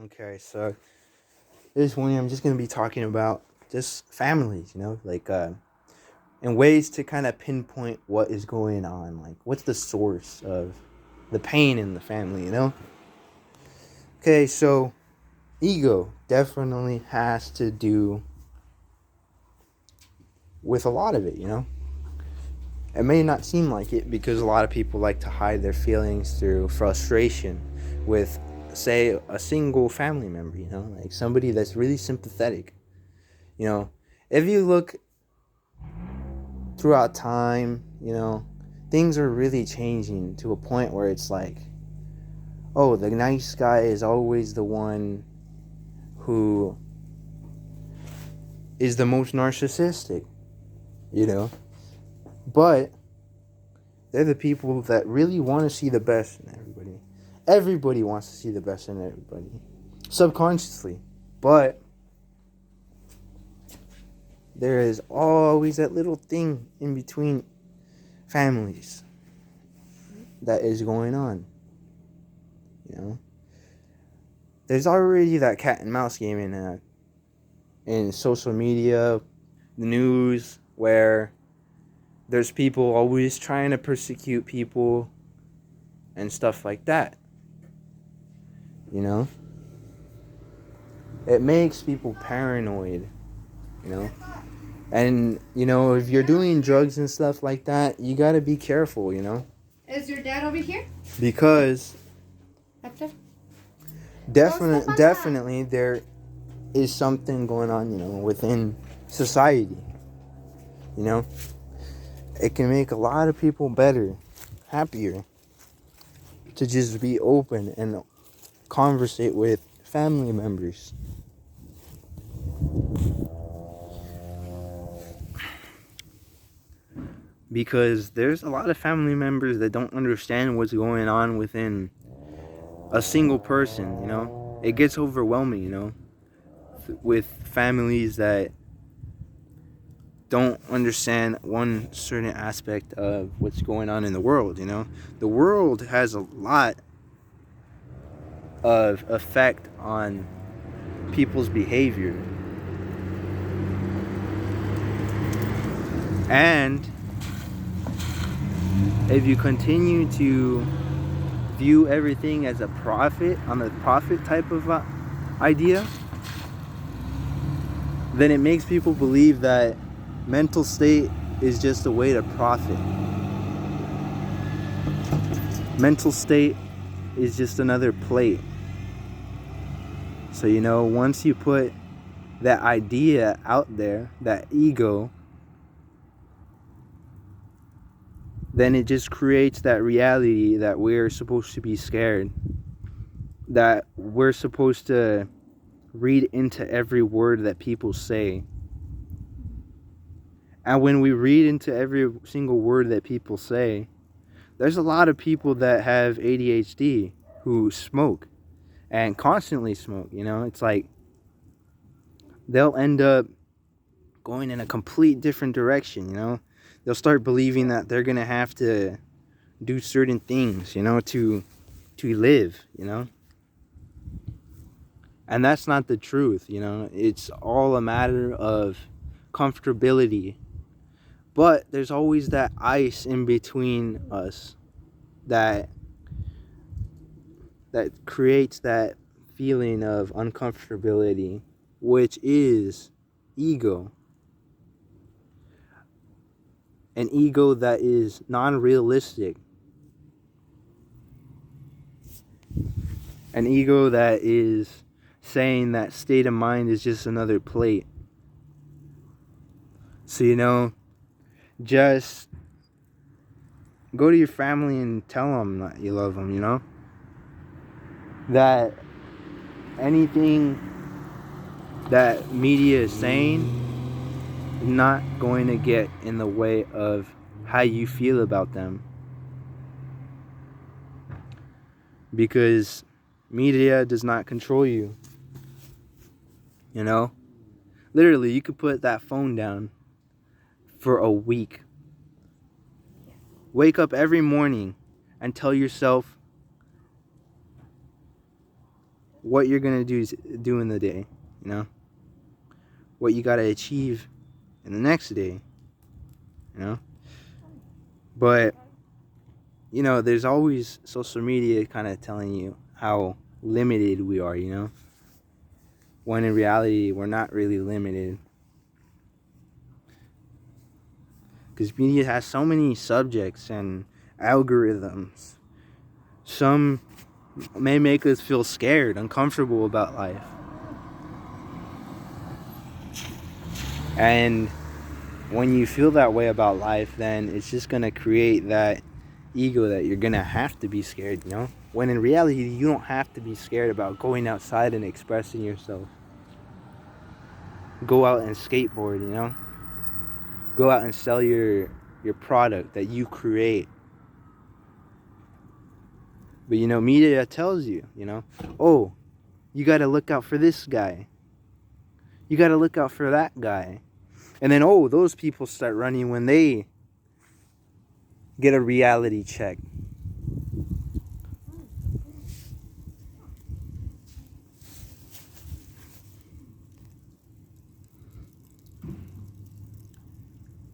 Okay, so this one I'm just gonna be talking about just families, and ways to kind of pinpoint what is going on, like what's the source of the pain in the family. Okay, so ego definitely has to do with a lot of it. It may not seem like it because a lot of people like to hide their feelings through frustration with, say, a single family member, like somebody that's really sympathetic. You know, if you look throughout time, things are really changing to a point where it's like, oh, the nice guy is always the one who is the most narcissistic. But they're the people that really want to see the best in everybody. Everybody wants to see the best in everybody, subconsciously. But there is always that little thing in between families that is going on. You know, there's already that cat and mouse game in social media, the news, where there's people always trying to persecute people and stuff like that. You know, it makes people paranoid. You know, and if you're doing drugs and stuff like that, you gotta be careful. Is your dad over here? Because After? definitely there is something going on, within society. You know, it can make a lot of people better, happier, to just be open and conversate with family members. Because there's a lot of family members that don't understand what's going on within a single person. It gets overwhelming, with families that don't understand one certain aspect of what's going on in the world. The world has a lot of effect on people's behavior. And if you continue to view everything as a profit type of idea, then it makes people believe that mental state is just a way to profit. Mental state is just another plate. So, once you put that idea out there, that ego, then it just creates that reality that we're supposed to be scared, that we're supposed to read into every word that people say. And when we read into every single word that people say, there's a lot of people that have ADHD who smoke and constantly smoke. It's like they'll end up going in a complete different direction. They'll start believing that they're going to have to do certain things, to live. And that's not the truth. It's all a matter of comfortability. But there's always that ice in between us that creates that feeling of uncomfortability, which is ego. An ego that is non-realistic. An ego that is saying that state of mind is just another plate. So, just go to your family and tell them that you love them, that anything that media is saying is not going to get in the way of how you feel about them. Because media does not control you. Literally, you could put that phone down for a week. Wake up every morning and tell yourself what you're gonna do in the day, what you gotta achieve in the next day, But there's always social media kind of telling you how limited we are, when in reality we're not really limited. Because media has so many subjects and algorithms. Some may make us feel scared, uncomfortable about life. And when you feel that way about life, then it's just going to create that ego that you're going to have to be scared, When in reality, you don't have to be scared about going outside and expressing yourself. Go out and skateboard, Go out and sell your product that you create. But media tells you, oh, you got to look out for this guy. You got to look out for that guy. And then, those people start running when they get a reality check.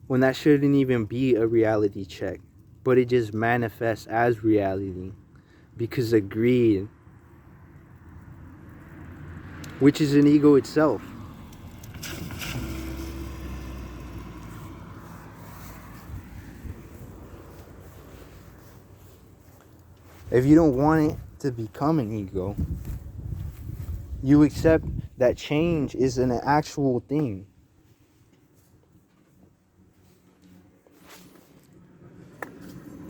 When that shouldn't even be a reality check, but it just manifests as reality because of greed, which is an ego itself. If you don't want it to become an ego, you accept that change is an actual thing.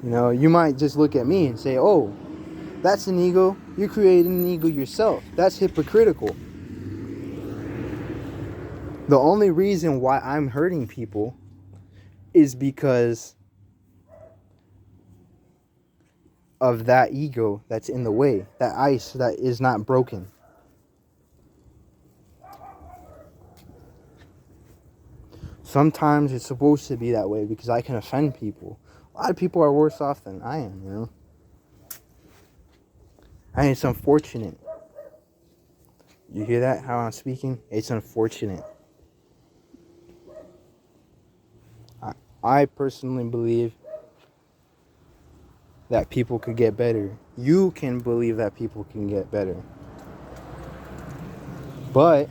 You might just look at me and say, oh, that's an ego. You created an ego yourself. That's hypocritical. The only reason why I'm hurting people is because of that ego that's in the way, that ice that is not broken. Sometimes it's supposed to be that way because I can offend people. A lot of people are worse off than I am, And it's unfortunate. You hear that, how I'm speaking? It's unfortunate. I personally believe that people could get better. You can believe that people can get better. But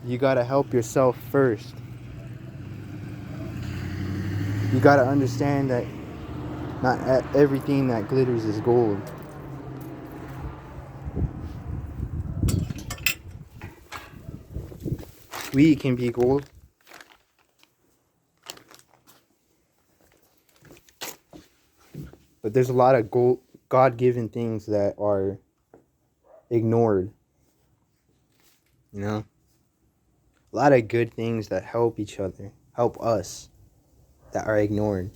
you gotta help yourself first. You gotta understand that not everything that glitters is gold. We can be gold. But there's a lot of God-given things that are ignored. A lot of good things that help each other, help us, that are ignored.